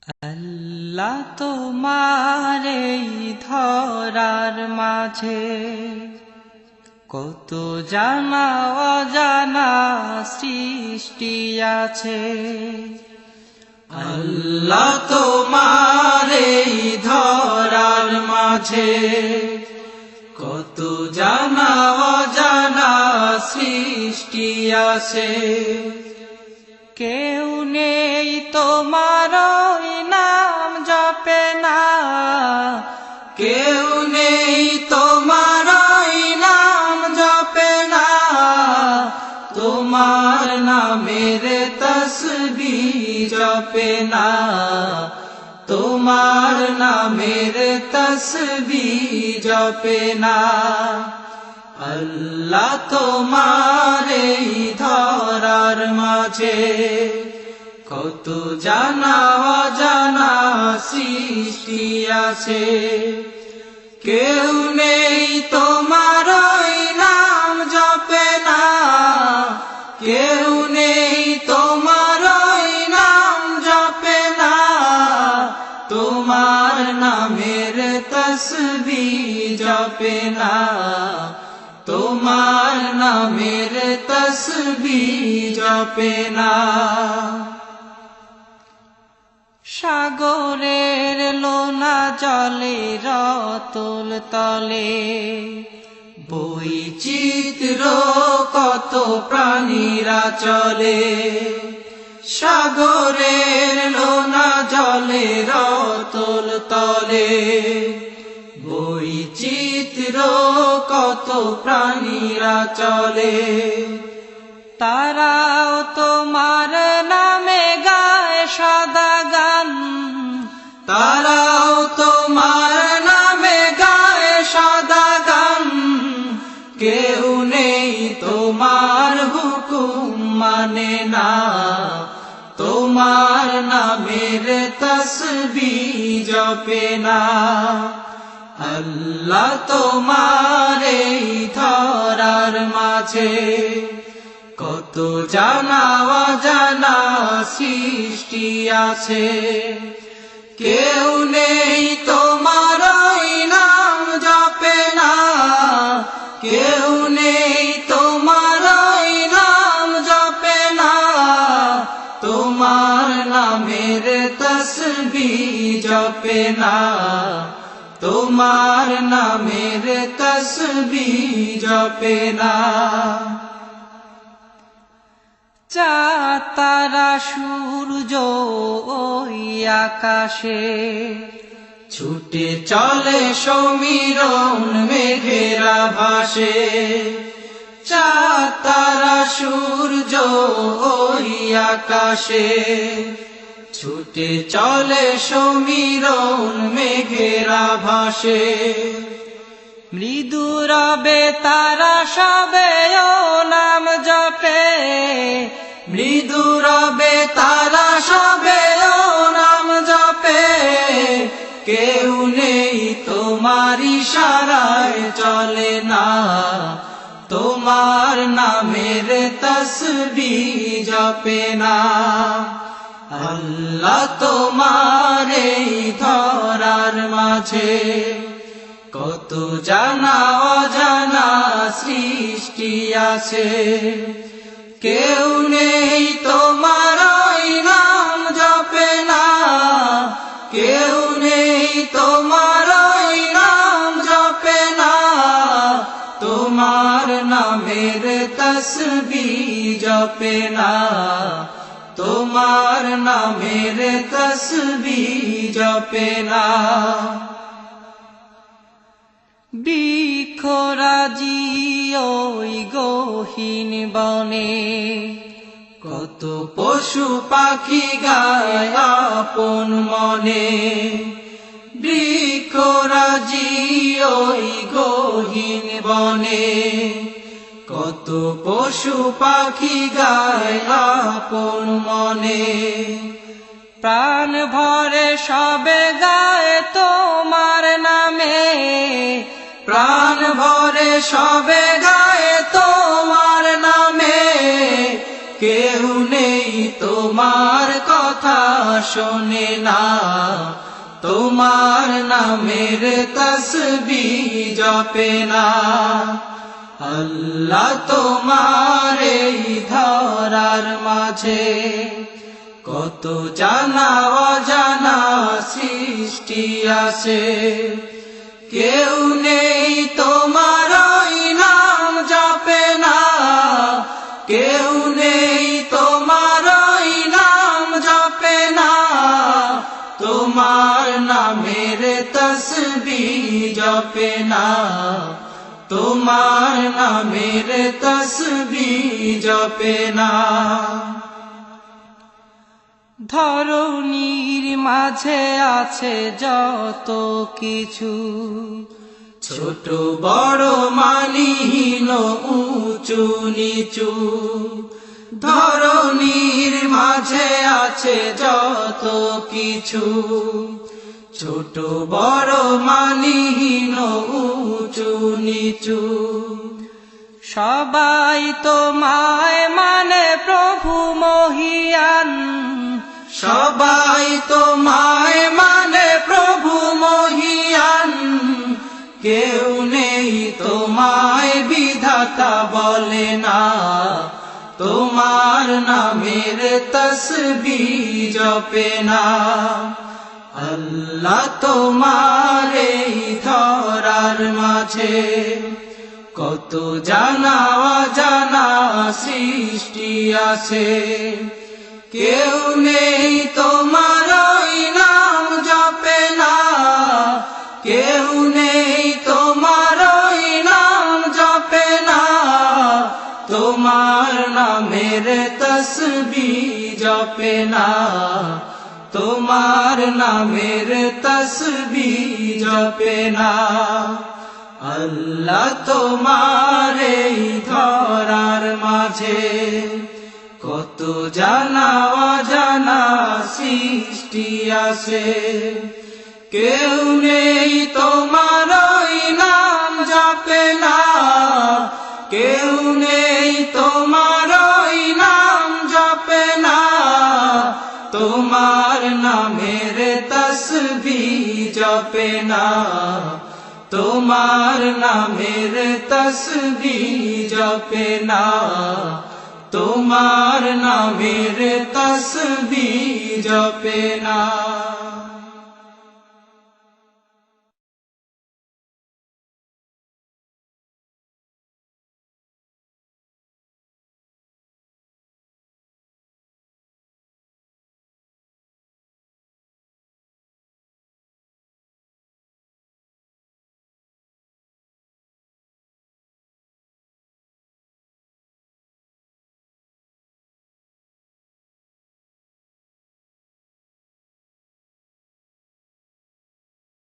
আল্লাহ তোমার এই ধরার মাঝে কত জানা অজানা সৃষ্টি আছে। আল্লাহ তোমার এই ধরার মাঝে কত জানা অজানা সৃষ্টি আছে। কেউ নেই তোমার নাম জপে না, কেউ নেই তোমার নাম জপে না, তোমার নামের তসবিহ জপে না, তোমার নামের তসবিহ জপে না। আল্লাহ তোমার এই ধরার মাঝে কত জানা অজানা সৃষ্টি আছে। কেউ নেই তোমার নাম জপে না, কেউ নেই তোমার নাম জপে না, তোমার নামের তসবিহ জপে না, তোমার নামের তসবিহ জপে না। সাগরের লোনা জলে রতল তলে বৈচিত্র কত প্রাণীরা চলে। সাগরের লোনা জলে রতল তলে বৈচিত্র কত প্রাণীরা চলে। তারাও তোমার নামে গায় সদা গান, তারাও তোমার নামে গায় সদা গান। কেউ নেই তোমার হুকুম মানে না, তোমার নামের তসবিহ জপে না। আল্লাহ তোমার এই ধরার মাঝে কত জানা অজানা সৃষ্টি আছে। কেউ নেই তোমার নাম জপে না, কেউ নেই তোমার নাম জপে না, তোমার নামের তসবিহ জপে না, তোমার নামের তসবিহ জপে না। চাঁদ তারা সূর্য ওই আকাশে ছুটে চলে সমীরণ মেঘেরা ভাসে। চাঁদ তারা সূর্য ওই আকাশে ছুটে চলে সমীরণ মেঘেরা ভাসে। মৃদু রবে তারা সবে ও নাম জপে, মৃদু রবে তারা সবে ও নাম জপে। কেউ নেই তোমার ইশারায় চলে না, তোমার নামের তসবিহ জপে না। আল্লাহ তোমার এই ধরার মাঝে কত জানা অজানা সৃষ্টি আছে। কেউ নেই তোমার নাম জপে না, কেউ নেই তোমার নাম জপে না, তোমার নামের তসবিহ জপে না, তোমার নামের তসবিহ জপে না। বৃক্ষরাজি ওই গহীন বনে কত পশু পাখি গায় আপন মনে। বৃক্ষরাজি ওই গহীন বনে কত পশু পাখি গায় আপন মনে। প্রাণ ভরে সবে গায় তোমার নামে, প্রাণ ভরে সবে গায় তোমার নামে। কেউ নেই তোমার কথা কথা শোনে না, তোমার নামের তসবিহ জপে না। আল্লাহ তোমার এই ধরার মাঝে কত জানা অজানা সৃষ্টি আছে, কেউ নেই তোমার ওই নাম জপে না, কেউ নেই তোমার ওই নাম জপে না, তোমার নামের তসবিহ জপে না, তোমার নামের তসবিহ জপে না। ধরণীর মাঝে আছে যত কিছু, ছোট বড় মানহীন উঁচু নিচু, ধরণীর মাঝে আছে যত কিছু, ছোট বড় মানহীন উঁচু নিচু। সবাই তোমায় মানে প্রভু মহিয়ান, সবাই তোমায় মানে প্রভু মহিয়ান, কেউ নেই তোমায় বিধাতা বলে না, তোমার নামের তসবিহ জপে না। আল্লাহ তোমার এই ধরার মাঝে কত জানা অজানা সৃষ্টি আছে, কেউ নেই তোমার ওই নাম জপে না, কেউ নেই তোমার ওই নাম জপে না, তোমার নামের তসবিহ জপে না, তোমার নামের তসবিহ জপে না। আল্লাহ তোমার এই ধরার মাঝে কত জানা অজানা সৃষ্টি আছে, কেউ নেই তোমার ওই নাম জপে না, কেউ নেই তোমার ওই নাম জপে না, তোমার নামের তসবিহ জপে না, তোমার নামের তসবিহ জপে না, তোমার নামের তসবিহ জপে না।